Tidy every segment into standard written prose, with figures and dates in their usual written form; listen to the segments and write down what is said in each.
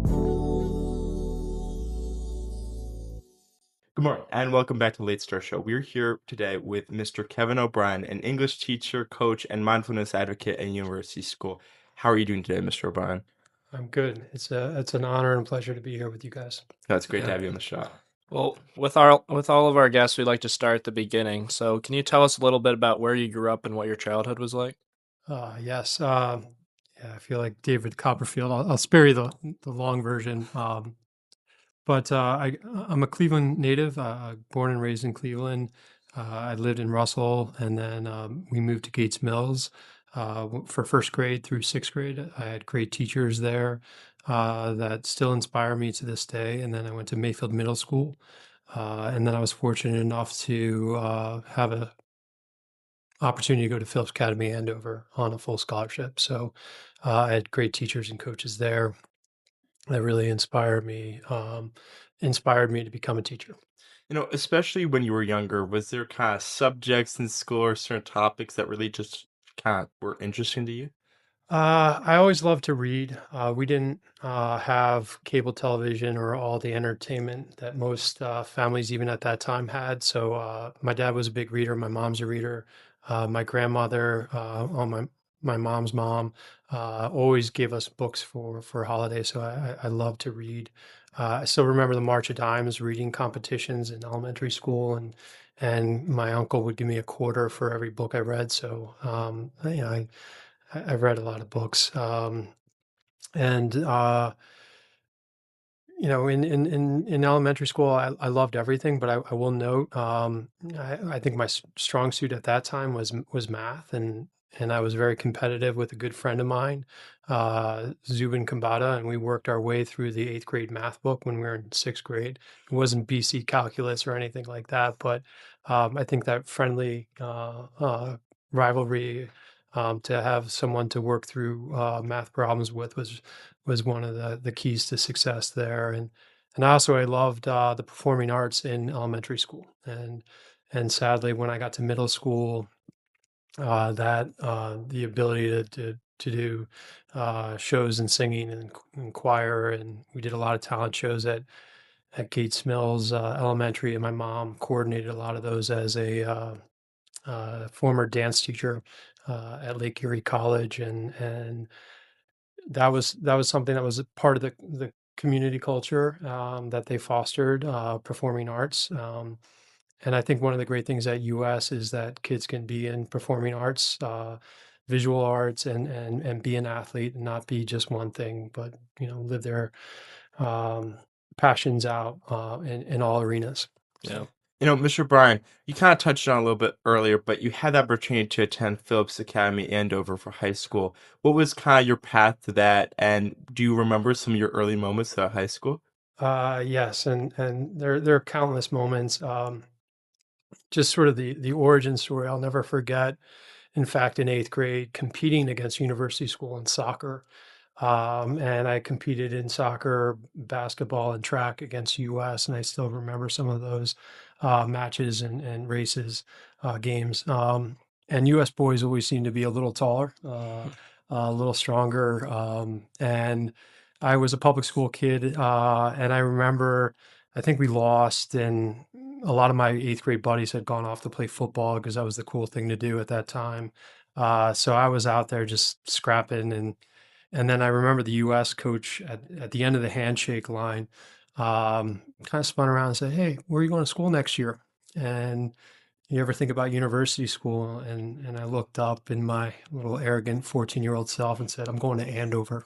Good morning, and welcome back to the Late Start Show. We're here today with Mr. Kevin O'Brien, an English teacher, coach, and mindfulness advocate at University School. How are you doing today, Mr. O'Brien? I'm good. It's an honor and pleasure to be here with you guys. Oh, it's great to have you on the show. Well, with all of our guests, we'd like to start at the beginning. So, can you tell us a little bit about where you grew up and what your childhood was like? Yes. Yeah, I feel like David Copperfield. I'll spare you the long version. But I'm a Cleveland native, born and raised in Cleveland. I lived in Russell, and then we moved to Gates Mills for first grade through sixth grade. I had great teachers there that still inspire me to this day. And then I went to Mayfield Middle School, and then I was fortunate enough to have a opportunity to go to Phillips Academy Andover on a full scholarship. So I had great teachers and coaches there that really inspired me to become a teacher. Especially when you were younger, was there kind of subjects in school or certain topics that really just kind of were interesting to you? I always loved to read. We didn't have cable television or all the entertainment that most families, even at that time, had. So my dad was a big reader. My mom's a reader. My grandmother, on my mom's mom, always gave us books for holidays. So I love to read. I still remember the March of Dimes reading competitions in elementary school, and my uncle would give me a quarter for every book I read. So I've read a lot of books, and in elementary school, I loved everything. But I will note, I think my strong suit at that time was math, and I was very competitive with a good friend of mine, Zubin Kambata, and we worked our way through the eighth grade math book when we were in sixth grade. It wasn't BC calculus or anything like that, but I think that friendly rivalry, to have someone to work through math problems with was one of the keys to success there. And also I loved the performing arts in elementary school. And sadly, when I got to middle school, that the ability to do shows and singing and choir, and we did a lot of talent shows at Gates Mills Elementary, and my mom coordinated a lot of those as a former dance teacher at Lake Erie College, and that was something that was a part of the community culture that they fostered, performing arts. And I think one of the great things at US is that kids can be in performing arts, visual arts, and be an athlete and not be just one thing, but live their um, passions out in all arenas. Yeah. So. Mr. Bryan, you kind of touched on it a little bit earlier, but you had the opportunity to attend Phillips Academy Andover for high school. What was kind of your path to that, and do you remember some of your early moments at high school? Yes, and there are countless moments. Just sort of the origin story I'll never forget. In fact, in eighth grade, competing against University School in soccer, and I competed in soccer, basketball, and track against US, and I still remember some of those matches and races, games. And US boys always seem to be a little taller, a little stronger, and I was a public school kid, and I remember. I think we lost, and a lot of my eighth grade buddies had gone off to play football because that was the cool thing to do at that time. So I was out there just scrapping, and then I remember the U.S. coach at the end of the handshake line, kind of spun around and said, "Hey, where are you going to school next year?" And you ever think about university school? And I looked up in my little arrogant 14-year-old self and said, "I'm going to Andover."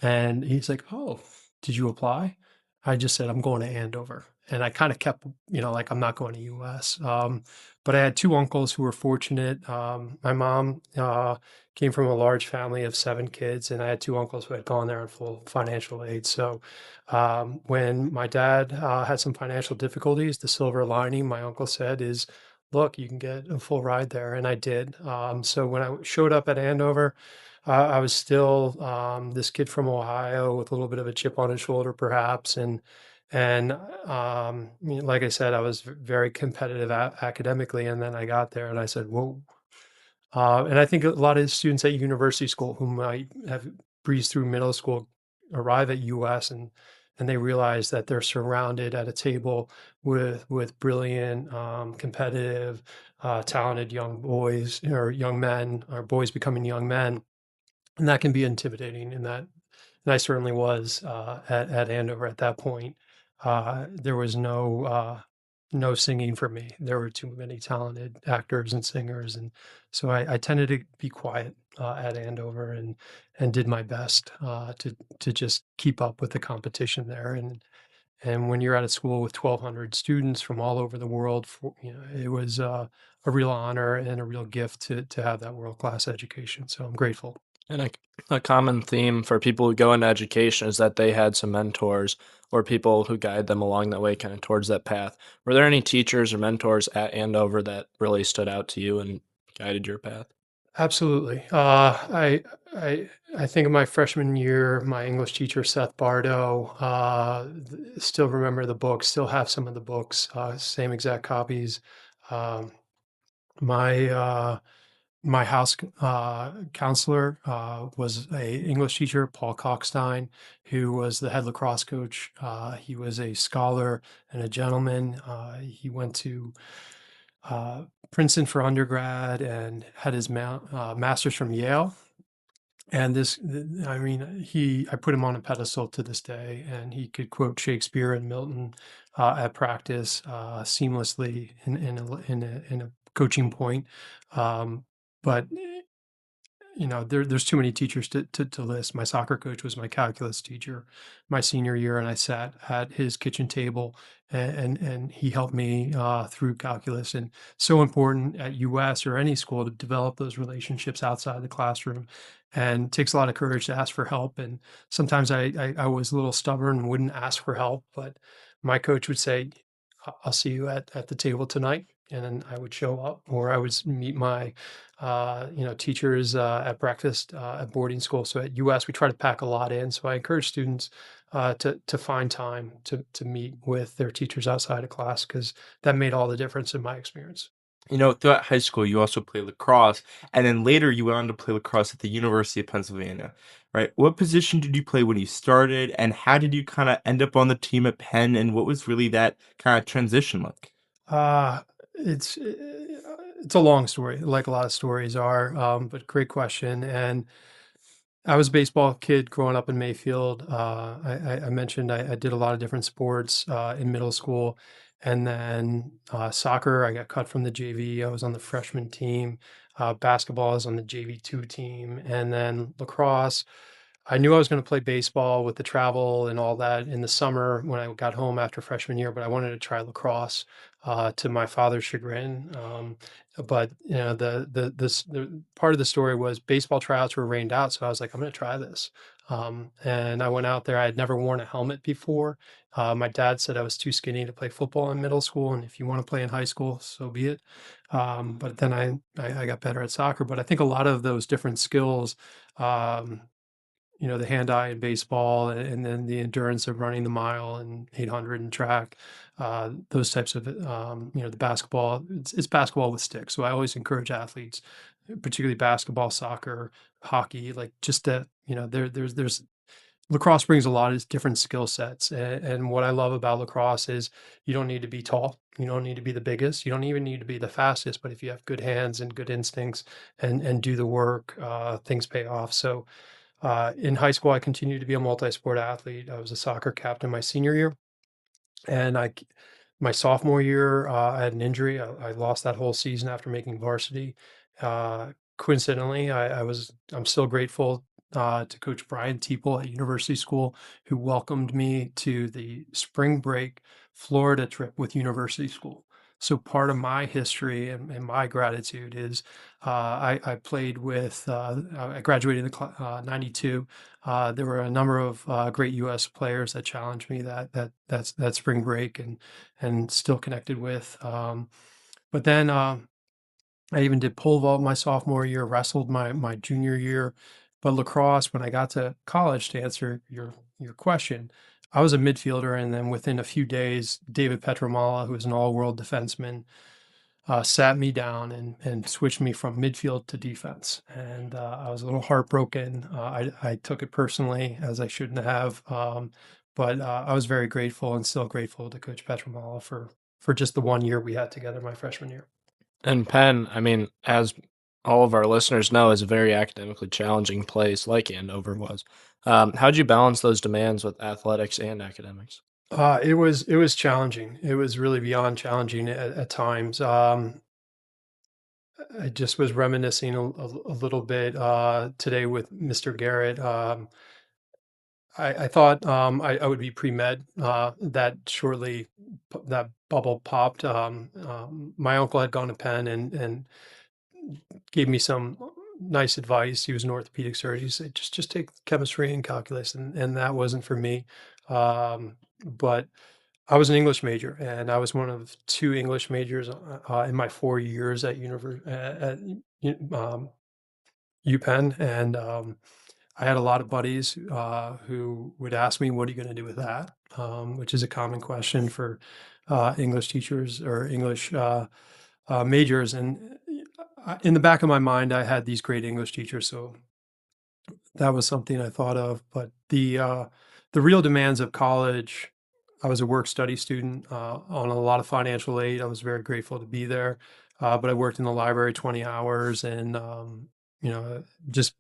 And he's like, "Oh, did you apply?" I just said, "I'm going to Andover." And I kind of kept, like, I'm not going to US. But I had two uncles who were fortunate. My mom came from a large family of seven kids, and I had two uncles who had gone there on full financial aid. So when my dad had some financial difficulties, the silver lining, my uncle said, is, "Look, you can get a full ride there." And I did. So when I showed up at Andover, I was still this kid from Ohio with a little bit of a chip on his shoulder, perhaps, and like I said, I was very competitive academically, and then I got there and I said, "Whoa!" And I think a lot of students at university school who might have breezed through middle school arrive at US and they realize that they're surrounded at a table with brilliant, competitive, talented young boys or young men, or boys becoming young men, and that can be intimidating. And I certainly was at Andover at that point. There was no singing for me. There were too many talented actors and singers, and so I tended to be quiet at Andover and did my best to just keep up with the competition there. And when you're at a school with 1,200 students from all over the world, it was a real honor and a real gift to have that world class education. So I'm grateful. And a common theme for people who go into education is that they had some mentors or people who guide them along that way, kind of towards that path. Were there any teachers or mentors at Andover that really stood out to you and guided your path? Absolutely. I think of my freshman year, my English teacher Seth Bardo. Still remember the books. Still have some of the books. Same exact copies. Um, my my house counselor was a English teacher, Paul Cockstein, who was the head lacrosse coach. He was a scholar and a gentleman. He went to uh, Princeton for undergrad and had his master's from Yale. And I mean, I put him on a pedestal to this day, and he could quote Shakespeare and Milton at practice seamlessly in a coaching point. Um, but there's too many teachers to list. My soccer coach was my calculus teacher my senior year, and I sat at his kitchen table, and he helped me through calculus. And so important at US or any school to develop those relationships outside the classroom. And it takes a lot of courage to ask for help. And sometimes I was a little stubborn and wouldn't ask for help, but my coach would say, I'll see you at the table tonight. And then I would show up, or I would meet my teachers at breakfast at boarding school. So at US, we try to pack a lot in. So I encourage students to find time to meet with their teachers outside of class, because that made all the difference in my experience. Throughout high school, you also played lacrosse, and then later you went on to play lacrosse at the University of Pennsylvania, right? What position did you play when you started, and how did you kind of end up on the team at Penn, and what was really that kind of transition like? Uh, it's a long story, like a lot of stories are, but great question. And I was a baseball kid growing up in Mayfield. I mentioned I did a lot of different sports in middle school, and then soccer. I got cut from the JV. I was on the freshman team. Basketball I was on the JV2 team, and then lacrosse. I knew I was going to play baseball with the travel and all that in the summer when I got home after freshman year, but I wanted to try lacrosse to my father's chagrin. But the part of the story was baseball tryouts were rained out, so I was like, I'm going to try this. And I went out there. I had never worn a helmet before. My dad said I was too skinny to play football in middle school, and if you want to play in high school, so be it. But then I got better at soccer. But I think a lot of those different skills. Um, the hand-eye in baseball, and then the endurance of running the mile and 800 and track, those types of, the basketball, it's basketball with sticks. So I always encourage athletes, particularly basketball, soccer, hockey, like just that, there's lacrosse brings a lot of different skill sets. And what I love about lacrosse is you don't need to be tall. You don't need to be the biggest. You don't even need to be the fastest. But if you have good hands and good instincts and do the work, things pay off. So in high school, I continued to be a multi-sport athlete. I was a soccer captain my senior year, and my sophomore year, I had an injury. I lost that whole season after making varsity. Coincidentally, I'm still grateful to Coach Brian Teeple at University School, who welcomed me to the spring break Florida trip with University School. So part of my history and my gratitude is I played with, I graduated in the 92. There were a number of great U.S. players that challenged me that spring break and still connected with. But then I even did pole vault my sophomore year, wrestled my junior year. But lacrosse, when I got to college, to answer your question, I was a midfielder, and then within a few days, David Petromala, who was an all-world defenseman, sat me down and switched me from midfield to defense. And I was a little heartbroken. I took it personally, as I shouldn't have. But I was very grateful and still grateful to Coach Petramala for just the 1 year we had together my freshman year. And Penn, I mean, as all of our listeners know, is a very academically challenging place, like Andover was. How'd you balance those demands with athletics and academics? It was challenging. It was really beyond challenging at times. I just was reminiscing a little bit today with Mr. Garrett. I thought I would be pre-med. That shortly that bubble popped. My uncle had gone to Penn and gave me some nice advice. He was an orthopedic surgeon. He said, just take chemistry and calculus, and that wasn't for me. But I was an English major, and I was one of two English majors in my 4 years at UPenn, and I had a lot of buddies who would ask me, "What are you going to do with that?" Which is a common question for English teachers or English majors. And in the back of my mind, I had these great English teachers, so that was something I thought of. But the real demands of college, I was a work study student on a lot of financial aid. I was very grateful to be there, but I worked in the library 20 hours, and just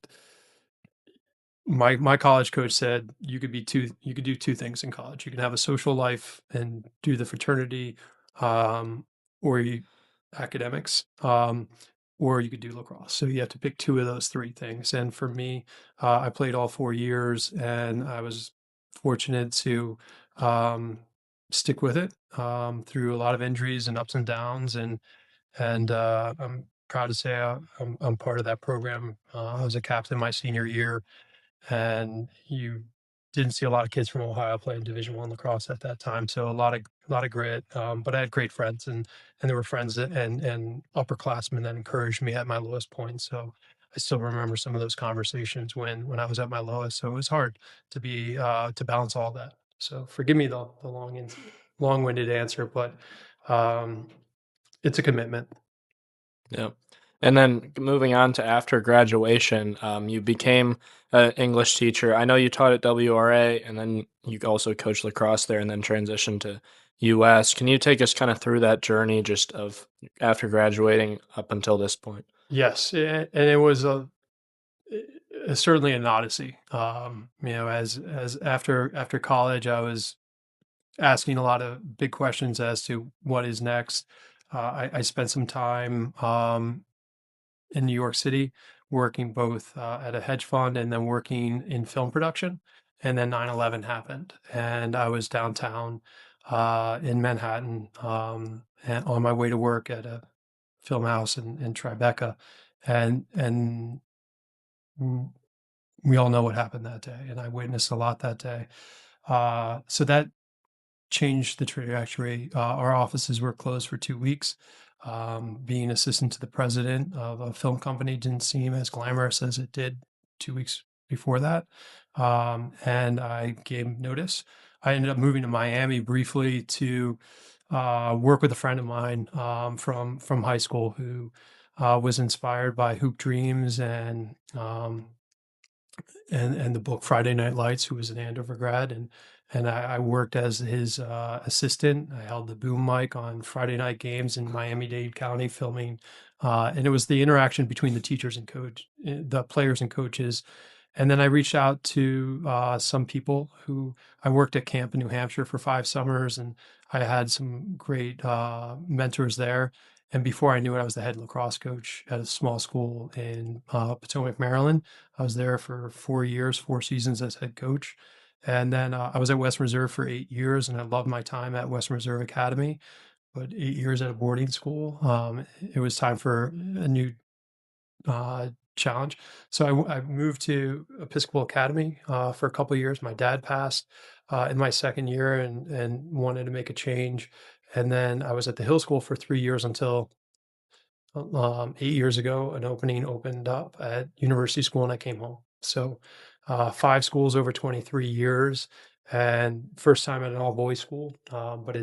my college coach said you could do two things in college. You can have a social life and do the fraternity, or academics, or you could do lacrosse. So you have to pick two of those three things. And for me, I played all 4 years, and I was fortunate to stick with it through a lot of injuries and ups and downs. And I'm proud to say I'm part of that program. I was a captain my senior year, and you didn't see a lot of kids from Ohio playing Division I lacrosse at that time. So a lot of grit. But I had great friends, and there were friends and upperclassmen that encouraged me at my lowest point. So I still remember some of those conversations when I was at my lowest. So it was hard to balance all that. So forgive me the long-winded answer, but um, it's a commitment. Yeah. And then moving on to after graduation, you became an English teacher. I know you taught at WRA, and then you also coached lacrosse there and then transitioned to US. Can you take us kind of through that journey just of after graduating up until this point? Yes, and it was certainly an odyssey. As after college, I was asking a lot of big questions as to what is next. I spent some time in New York City working both at a hedge fund and then working in film production. And then 9/11 happened, and I was downtown in Manhattan and on my way to work at a film house in Tribeca, and we all know what happened that day, and I witnessed a lot that day. So that changed the trajectory. Our offices were closed for 2 weeks. Being assistant to the president of a film company didn't seem as glamorous as it did 2 weeks before that. And I gave notice. I ended up moving to Miami briefly to work with a friend of mine from high school who was inspired by Hoop Dreams and the book Friday Night Lights, who was an Andover grad, and I worked as his assistant. I held the boom mic on Friday night games in Miami-Dade County, filming, and it was the interaction between the teachers and the players and coaches. And then I reached out to some people who I worked at camp in New Hampshire for 5 summers, and I had some great mentors there. And before I knew it, I was the head lacrosse coach at a small school in Potomac, Maryland. I was there for 4 years, 4 seasons as head coach. And then I was at Western Reserve for 8 years, and I loved my time at Western Reserve Academy. But 8 years at a boarding school, it was time for a new challenge. So I moved to Episcopal Academy for a couple of years. My dad passed in my second year and wanted to make a change. And then I was at the Hill School for 3 years until 8 years ago, an opening opened up at University School, and I came home. So, 5 schools over 23 years, and first time at an all boys school. But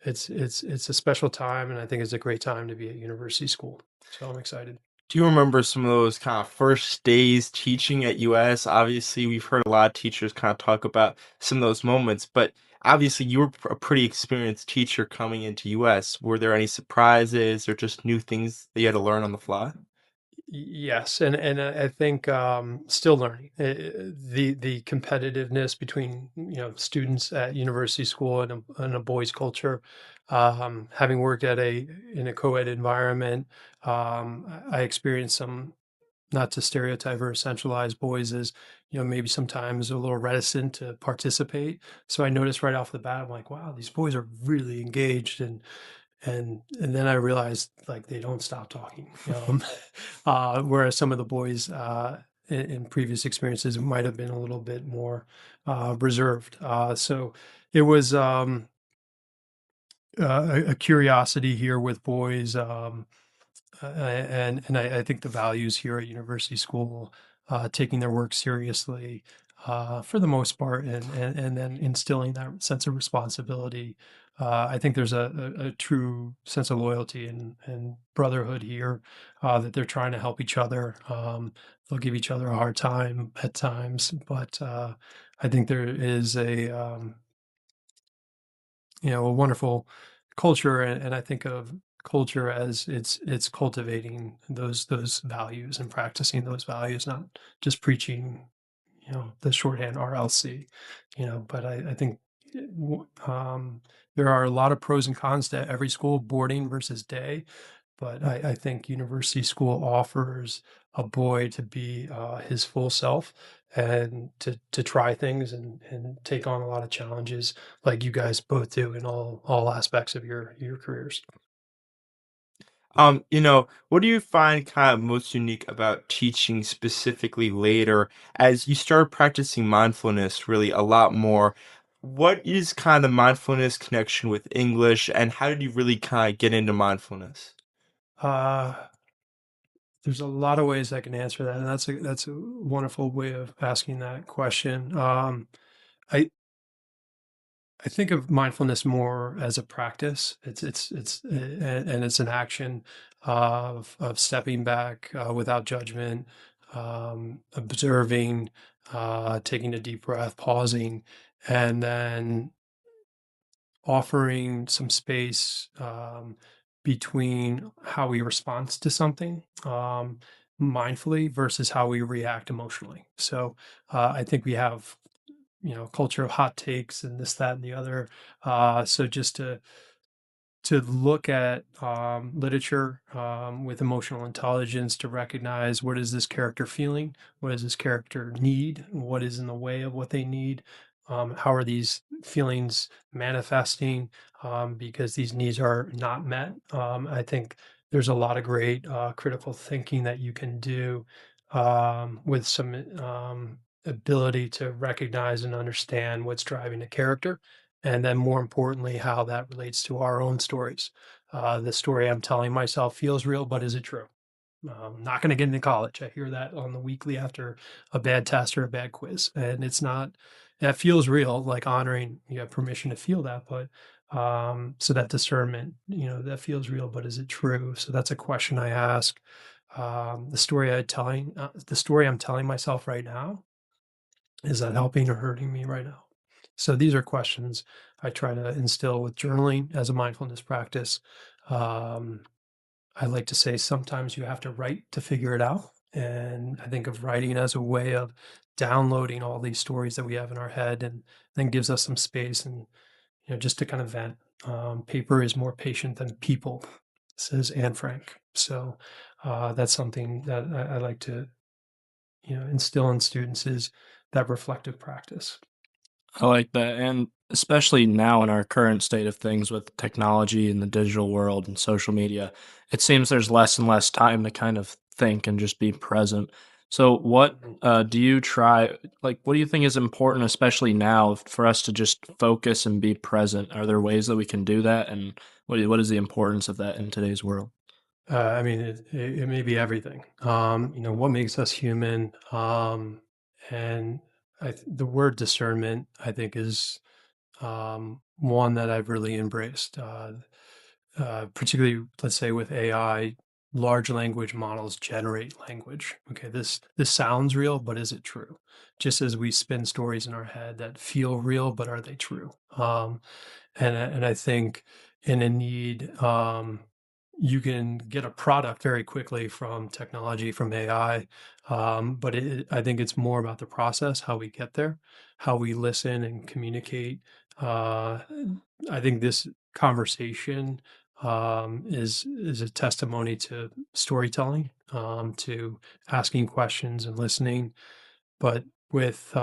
it's a special time, and I think it's a great time to be at university school. So I'm excited. Do you remember some of those kind of first days teaching at US? Obviously, we've heard a lot of teachers kind of talk about some of those moments, but obviously you were a pretty experienced teacher coming into US. Were there any surprises or just new things that you had to learn on the fly? Yes, and I think still learning. The competitiveness between students at university school and a boys' culture. Having worked in a co-ed environment, I experienced some, not to stereotype or essentialize boys as maybe sometimes a little reticent to participate. So I noticed right off the bat, I'm like, wow, these boys are really engaged, and then I realized like they don't stop talking. Whereas some of the boys in previous experiences might have been a little bit more reserved. So it was a curiosity here with boys. And I think the values here at university school, taking their work seriously, for the most part, and then instilling that sense of responsibility. I think there's a true sense of loyalty and brotherhood here, that they're trying to help each other. They'll give each other a hard time at times, but I think there is a wonderful culture, and I think of culture as it's cultivating those values and practicing those values, not just preaching, the shorthand RLC, but I think there are a lot of pros and cons to every school, boarding versus day. But I think university school offers a boy to be his full self and to try things and take on a lot of challenges like you guys both do in all aspects of your careers. What do you find kind of most unique about teaching specifically later as you start practicing mindfulness really a lot more? What is kind of the mindfulness connection with English, and how did you really kind of get into mindfulness? Uh, there's a lot of ways I can answer that, and that's a wonderful way of asking that question. I I think of mindfulness more as a practice. And it's an action of stepping back without judgment, observing, taking a deep breath, pausing, and then offering some space between how we respond to something mindfully versus how we react emotionally. So I think we have culture of hot takes and this, that, and the other. So just to look at literature with emotional intelligence to recognize what is this character feeling, what does this character need, what is in the way of what they need, how are these feelings manifesting because these needs are not met. I think there's a lot of great critical thinking that you can do with some ability to recognize and understand what's driving a character, and then more importantly, how that relates to our own stories. The story I'm telling myself feels real, but is it true? Not going to get into college. I hear that on the weekly after a bad test or a bad quiz, and it's not. That feels real, like honoring. You have permission to feel that, but so that discernment, that feels real, but is it true? So that's a question I ask. The story I'm telling myself right now, is that helping or hurting me right now? So these are questions I try to instill with journaling as a mindfulness practice. Um, I like to say sometimes you have to write to figure it out. And I think of writing as a way of downloading all these stories that we have in our head, and then gives us some space and, just to kind of vent. Paper is more patient than people, says Anne Frank. So that's something that I like to, instill in students, is that reflective practice. I like that. And especially now in our current state of things with technology and the digital world and social media, it seems there's less and less time to kind of think and just be present. So, what Mhm. do you try? Like, what do you think is important, especially now, for us to just focus and be present? Are there ways that we can do that? And what is the importance of that in today's world? I mean, it may be everything. What makes us human, and the word discernment, I think, is one that I've really embraced, particularly, let's say, with AI. Large language models generate language. Okay, this sounds real, but is it true? Just as we spin stories in our head that feel real, but are they true? And I think in a need, you can get a product very quickly from technology, from AI, but I think it's more about the process, how we get there, how we listen and communicate. Uh, I think this conversation is a testimony to storytelling, to asking questions and listening, but with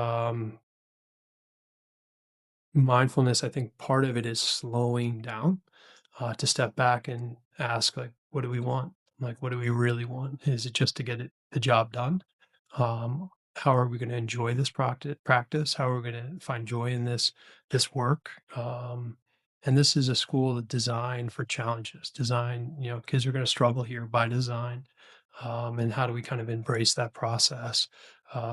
mindfulness, I think part of it is slowing down, to step back and ask, like, what do we want? Like, what do we really want? Is it just to get the job done? How are we going to enjoy this practice? How are we going to find joy in this work? And this is a school designed for challenges. Kids are going to struggle here by design. And how do we kind of embrace that process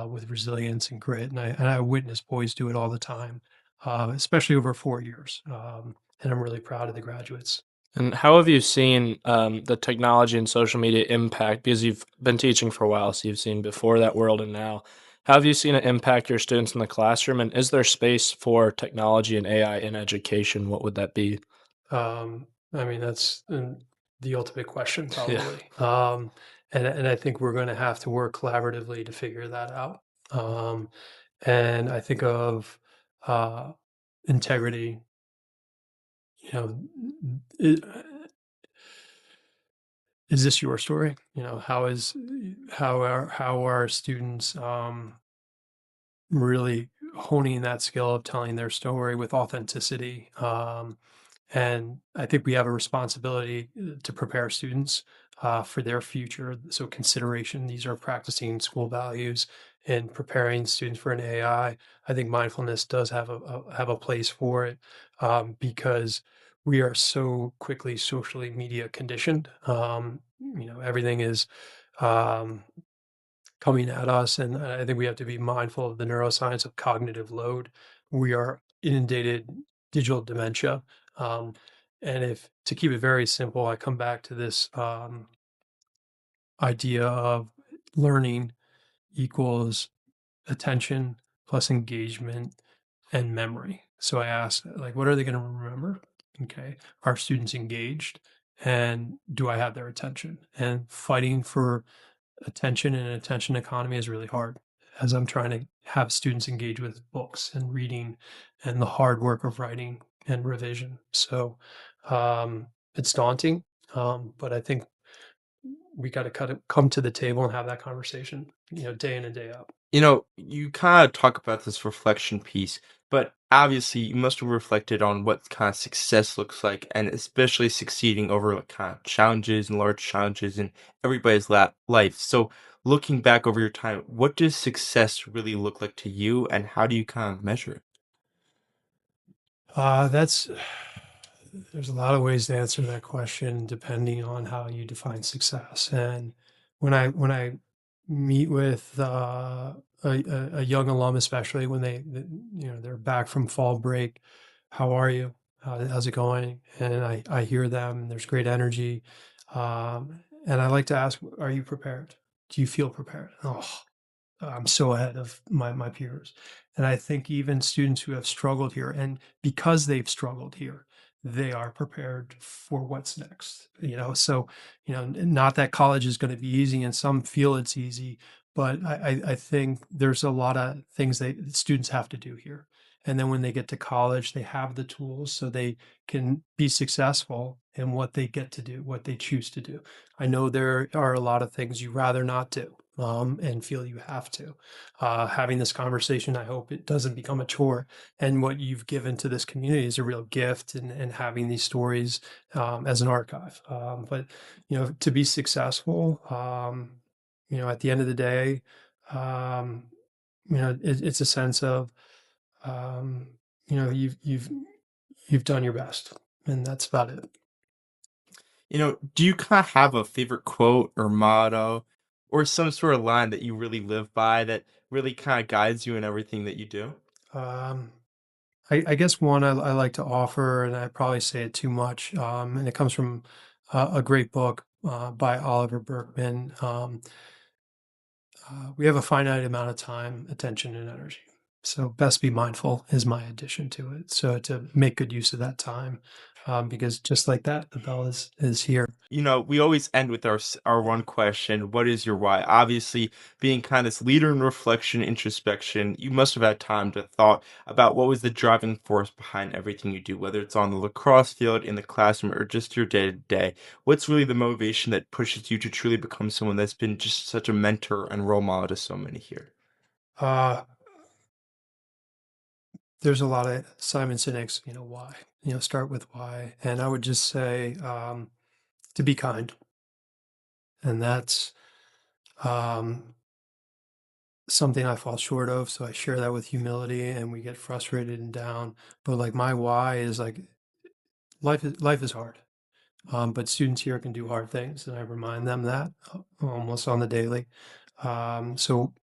with resilience and grit? And I witness boys do it all the time, especially over 4 years. And I'm really proud of the graduates. And how have you seen the technology and social media impact? Because you've been teaching for a while, so you've seen before that world and now. How have you seen it impact your students in the classroom? And is there space for technology and AI in education? What would that be? I mean, that's the ultimate question, Yeah. probably. And I think we're going to have to work collaboratively to figure that out. And I think of uh, integrity. You know, i- is this your story? How are students really honing that skill of telling their story with authenticity? And I think we have a responsibility to prepare students for their future. So consideration, these are practicing school values and preparing students for an AI. I think mindfulness does have a place for it, because we are so quickly socially media conditioned. Everything is um, coming at us, and I think we have to be mindful of the neuroscience of cognitive load. We are inundated digital dementia. Um, and if to keep it very simple, I come back to this idea of learning equals attention plus engagement and memory. So I ask, like, what are they going to remember? Okay. Are students engaged? And do I have their attention? And fighting for attention in an attention economy is really hard, as I'm trying to have students engage with books and reading and the hard work of writing and revision. So it's daunting, but I think we got to come to the table and have that conversation, day in and day out. You kind of talk about this reflection piece, but obviously you must have reflected on what kind of success looks like, and especially succeeding over like kind of challenges and large challenges in everybody's life. So, looking back over your time, what does success really look like to you, and how do you kind of measure it? That's There's a lot of ways to answer that question depending on how you define success. And when I meet with a young alum, especially when they're back from fall break, how are you? How's it going? And I hear them. And there's great energy, and I like to ask, are you prepared? Do you feel prepared? Oh, I'm so ahead of my peers. And I think even students who have struggled here, and because they've struggled here, they are prepared for what's next. So not that college is going to be easy, and some feel it's easy, but I think there's a lot of things that students have to do here. And then when they get to college, they have the tools so they can be successful in what they get to do, what they choose to do. I know there are a lot of things you rather not do, and feel you have to. Having this conversation, I hope it doesn't become a chore. And what you've given to this community is a real gift, and having these stories as an archive. But to be successful, at the end of the day, um, it's a sense of um, you've done your best, and that's about it. Do you kind of have a favorite quote or motto or some sort of line that you really live by that really kind of guides you in everything that you do? Um, I guess one I like to offer, and I probably say it too much, and it comes from a great book by Oliver Berkman. We have a finite amount of time, attention, and energy. So best be mindful is my addition to it. So to make good use of that time, because just like that, the bell is here. We always end with our one question: what is your why? Obviously, being kind of this leader in reflection, introspection, you must have had time to thought about what was the driving force behind everything you do, whether it's on the lacrosse field, in the classroom, or just your day to day. What's really the motivation that pushes you to truly become someone that's been just such a mentor and role model to so many here? Uh, there's a lot of Simon Sinek's, why, start with why. And I would just say to be kind. And that's um, something I fall short of. So I share that with humility and we get frustrated and down. But like my why is like life is hard. But students here can do hard things, and I remind them that almost on the daily. So,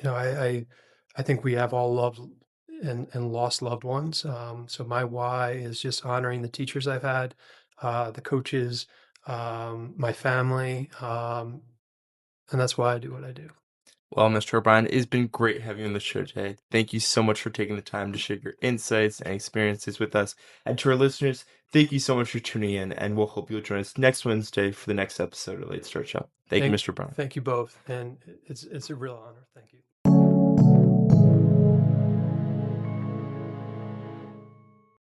I think we have all loved and lost loved ones. So my why is just honoring the teachers I've had, the coaches, my family, and that's why I do what I do. Well, Mr. O'Brien, it's been great having you on the show today. Thank you so much for taking the time to share your insights and experiences with us. And to our listeners, thank you so much for tuning in, and we'll hope you'll join us next Wednesday for the next episode of Late Start Show. Thank you, Mr. O'Brien. Thank you both, and it's a real honor. Thank you.